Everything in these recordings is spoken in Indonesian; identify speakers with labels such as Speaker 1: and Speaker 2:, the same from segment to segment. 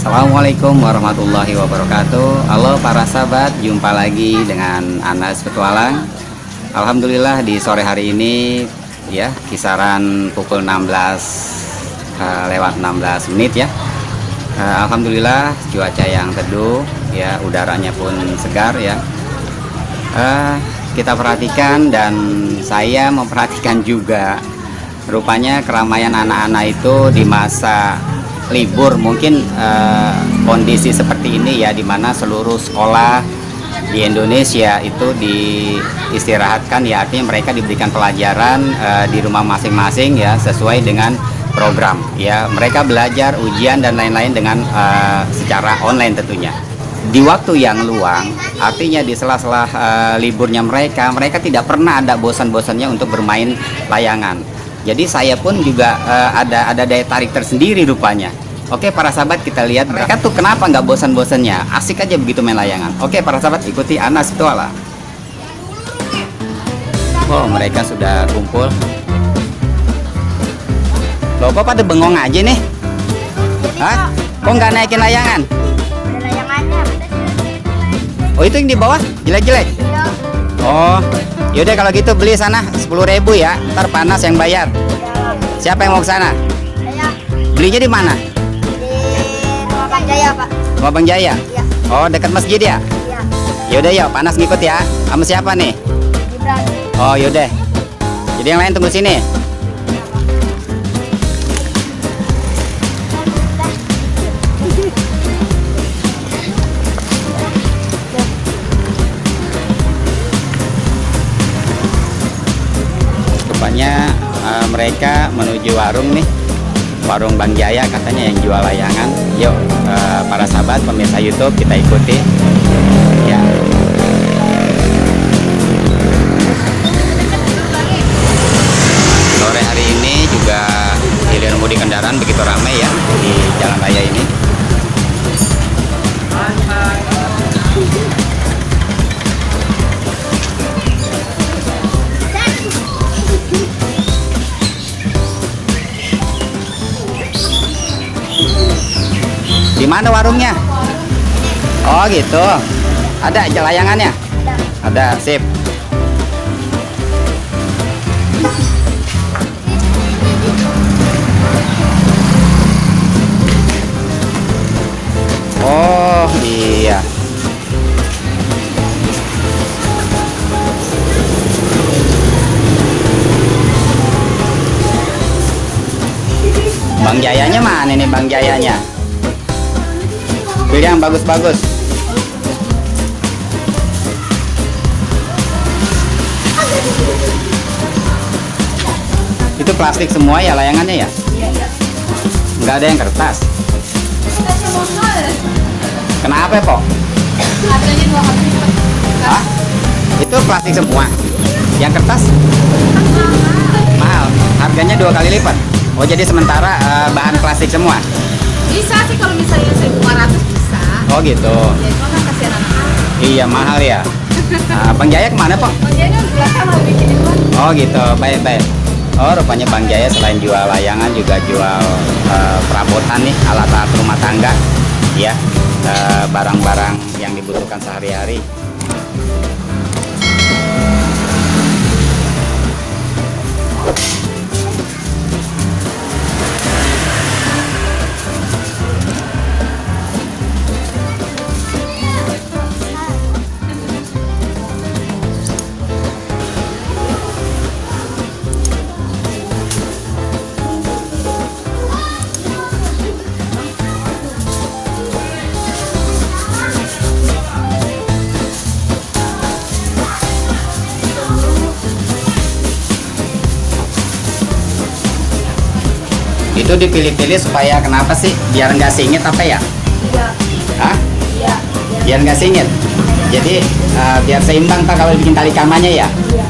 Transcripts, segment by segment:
Speaker 1: Assalamualaikum warahmatullahi wabarakatuh. Halo para sahabat, jumpa lagi dengan Anas Petualang. Alhamdulillah di sore hari ini ya, kisaran pukul 16 lewat 16 menit ya. Alhamdulillah cuaca yang teduh ya, udaranya pun segar ya. Kita perhatikan dan saya memperhatikan juga, rupanya keramaian anak-anak itu di masa libur mungkin kondisi seperti ini ya, dimana seluruh sekolah di Indonesia itu diistirahatkan ya, artinya mereka diberikan pelajaran di rumah masing-masing ya, sesuai dengan program ya, mereka belajar ujian dan lain-lain dengan secara online tentunya. Di waktu yang luang, artinya di sela-sela liburnya mereka tidak pernah ada bosan-bosannya untuk bermain layangan. Jadi saya pun juga ada daya tarik tersendiri rupanya. Oke para sahabat, kita lihat mereka tuh kenapa nggak bosan-bosannya, asik aja begitu main layangan. Oke para sahabat, ikuti Anas Petualang. Oh, mereka sudah kumpul. Loh, kok pada bengong aja nih? Hah? Kok nggak naikin layangan?
Speaker 2: Ada layangannya.
Speaker 1: Oh, itu yang di bawah jelek-jelek?
Speaker 2: Iya.
Speaker 1: Oh, yaudah kalau gitu beli sana 10.000 ya, ntar Panas yang bayar. Siapa yang mau ke sana?
Speaker 2: Saya
Speaker 1: Belinya di mana?
Speaker 2: di Rumah Bang Jaya, Pak.
Speaker 1: Rumah Bang Jaya?
Speaker 2: Iya.
Speaker 1: Oh, dekat masjid ya?
Speaker 2: Iya.
Speaker 1: Yaudah yuk, Panas ngikut ya. Sama siapa nih?
Speaker 2: Gibran.
Speaker 1: Oh, yaudah. Jadi yang lain tunggu sini. Rupanya mereka menuju warung nih, warung Bang Jaya katanya yang jual layangan. Yuk para sahabat pemirsa YouTube, kita ikuti ya. Sore hari ini juga hilir mudik kendaraan begitu ramai ya di jalan raya ini. Di mana warungnya? Oh gitu. Ada layangannya? Ada, sip. Oh iya. Bang Jayanya mana nih Bang Jayanya? Pilih yang bagus-bagus. Itu plastik semua ya layangannya ya? Nggak ada yang kertas. Kenapa Pok?
Speaker 2: Harganya 2 kali lipat.
Speaker 1: Hah? Itu plastik semua. Yang kertas? Mahal. Harganya 2 kali lipat. Oh, jadi sementara bahan plastik semua?
Speaker 2: Bisa sih kalau misalnya 1.500 bisa.
Speaker 1: Oh gitu.
Speaker 2: Ya itu kan kasihan anak-anak.
Speaker 1: Iya mahal ya. Bang Jaya kemana Pok?
Speaker 2: Bang Jaya kan di belakang mau bikin itu kan.
Speaker 1: Oh gitu, baik-baik. Oh, rupanya Bang Jaya selain jual layangan juga jual perabotan nih, alat-alat rumah tangga ya, barang-barang yang dibutuhkan sehari-hari. Itu dipilih-pilih supaya kenapa sih? Biar nggak singit apa ya?
Speaker 2: Iya.
Speaker 1: Hah?
Speaker 2: Iya.
Speaker 1: Biar nggak singit. Jadi biar seimbang Pak kalau bikin tali kamarnya ya.
Speaker 2: Iya.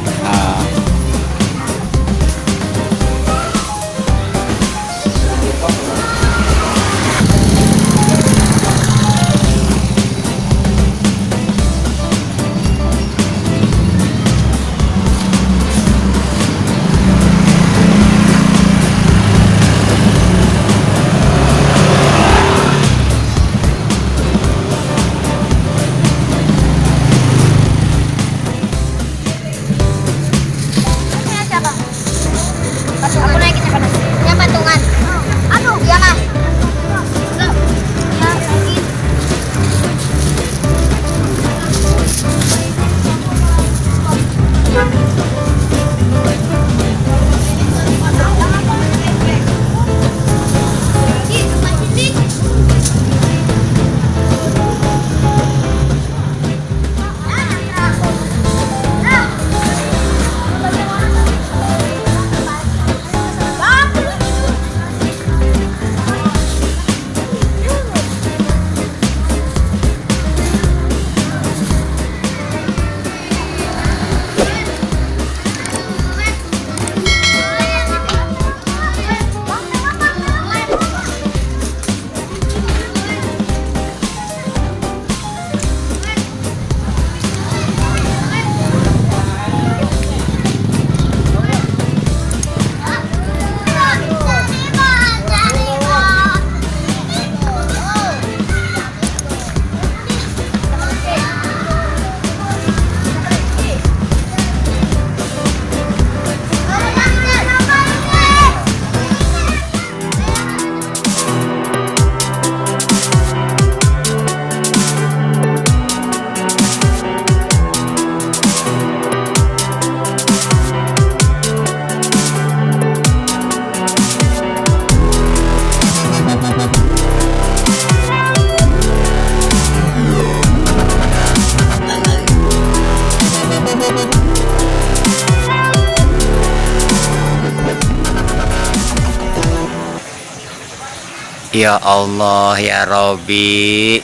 Speaker 1: Ya Allah ya Robi.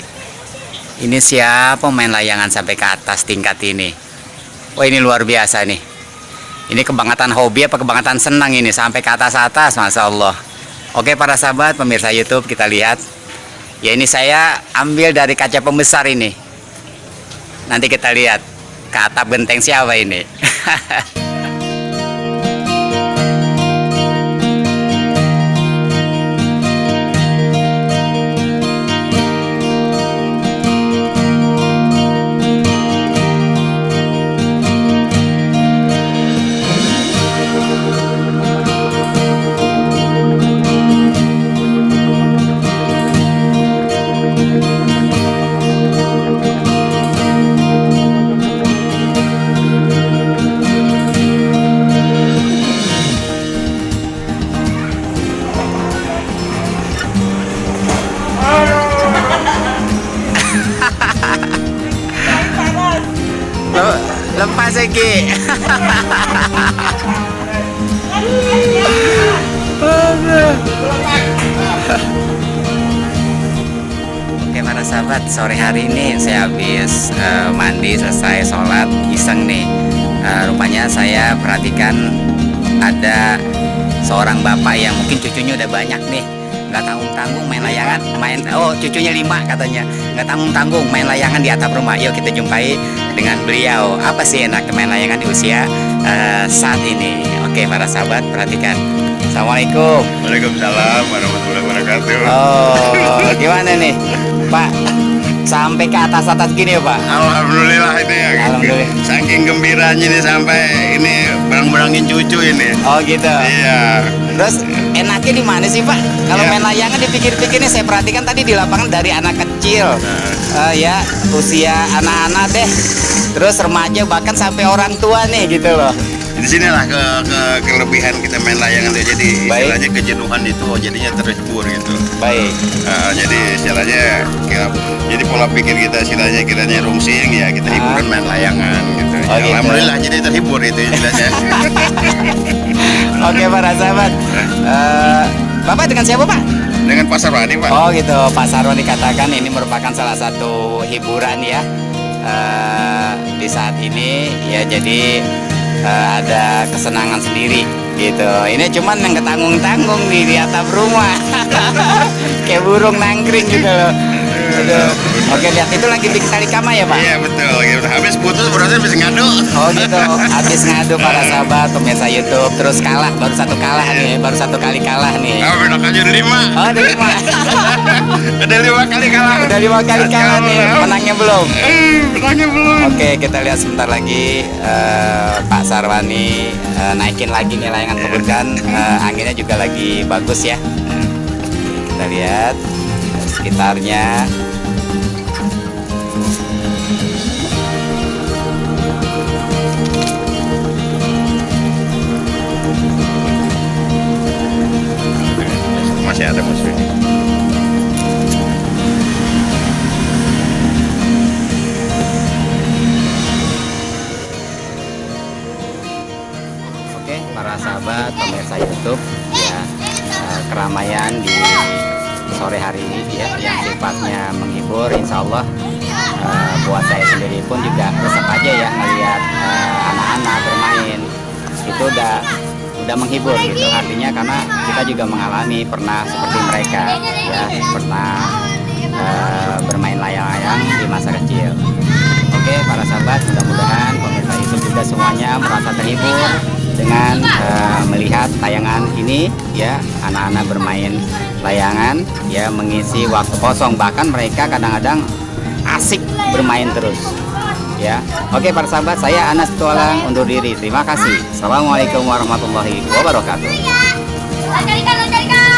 Speaker 1: Ini siapa main layangan sampai ke atas tingkat ini? Wah ini luar biasa nih. Ini kebangetan hobi apa kebangetan senang ini sampai ke atas-atas, Masya Allah. Oke para sahabat pemirsa YouTube, kita lihat. Ya ini saya ambil dari kaca pembesar ini. Nanti kita lihat ke atap genteng siapa ini. Lepas lagi. Oke para sahabat, sore hari ini saya habis mandi, selesai sholat iseng nih. Rupanya saya perhatikan ada seorang bapak yang mungkin cucunya udah banyak nih, nggak tanggung-tanggung main layangan, cucunya 5 katanya, nggak tanggung-tanggung main layangan di atap rumah. Yuk kita jumpai dengan beliau. Apa sih enak main layangan di usia saat ini? Oke para sahabat, perhatikan. Assalamualaikum.
Speaker 3: Waalaikumsalam warahmatullahi wabarakatuh.
Speaker 1: Oh gimana nih Pak, sampai ke atas-atas gini ya Pak?
Speaker 3: Alhamdulillah ini ya.
Speaker 1: Alhamdulillah.
Speaker 3: Saking gembiranya nih sampai ini berang-berangin cucu ini.
Speaker 1: Oh gitu.
Speaker 3: Iya.
Speaker 1: Terus enaknya di mana sih Pak? Kalau
Speaker 3: Iya.
Speaker 1: main layangan dipikir-pikir nih, saya perhatikan tadi di lapangan dari anak kecil, ya usia anak-anak deh, terus remaja bahkan sampai orang tua nih gitu loh.
Speaker 3: Di sinilah kelebihan kita main layangan tuh. Jadi
Speaker 1: Baik.
Speaker 3: istilahnya kejenuhan itu jadinya terhibur gitu.
Speaker 1: Baik.
Speaker 3: Jadi istilahnya jadi pola pikir kita istilahnya kiranya rungsing ya kita hiburan main layangan gitu.
Speaker 1: Oh, gitu.
Speaker 3: Alhamdulillah jadi terhibur itu istilahnya.
Speaker 1: Oke para sahabat, Bapak dengan siapa Pak?
Speaker 3: Dengan pasar Wani Pak.
Speaker 1: Oh gitu, Pak Sarwani katakan ini merupakan salah satu hiburan ya di saat ini ya, jadi ada kesenangan sendiri gitu. Ini cuman yang ketanggung-tanggung nih di atap rumah. Kayak burung nangkring gitu loh. Aduh. Oke lihat itu lagi bikin tali kama ya Pak?
Speaker 3: Iya betul. Gitu. Habis putus berarti habis ngadu.
Speaker 1: Oh gitu, habis ngadu para sahabat pemirsa YouTube, terus kalah, baru satu kalah nih, baru satu kali kalah nih.
Speaker 3: Oh, benak aja udah 5.
Speaker 1: Oh udah 5.
Speaker 3: Udah 5 kali kalah.
Speaker 1: Udah 5 kali kalah nih, menangnya belum?
Speaker 3: Menangnya belum.
Speaker 1: Oke, kita lihat sebentar lagi Pak Sarwani naikin lagi nih layangan, kemudian anginnya juga lagi bagus ya. Kita lihat sekitarnya.
Speaker 3: Masih ada Mas Rudi.
Speaker 1: Oke, para sahabat pemirsa YouTube ya, keramaian di sore hari ini ya yang sifatnya menghibur, insya Allah buat saya sendiri pun juga resep aja ya melihat anak-anak bermain itu udah menghibur gitu, artinya karena kita juga mengalami pernah seperti mereka ya, pernah bermain layang-layang di masa kecil. Oke para sahabat, mudah-mudahan pemirsa YouTube juga semuanya merasa terhibur dengan melihat tayangan ini ya, anak-anak bermain layangan ya, mengisi waktu kosong, bahkan mereka kadang-kadang asik bermain terus ya. Oke para sahabat, saya Anas Tualang undur diri. Terima kasih. Assalamualaikum warahmatullahi wabarakatuh.
Speaker 2: Carikan.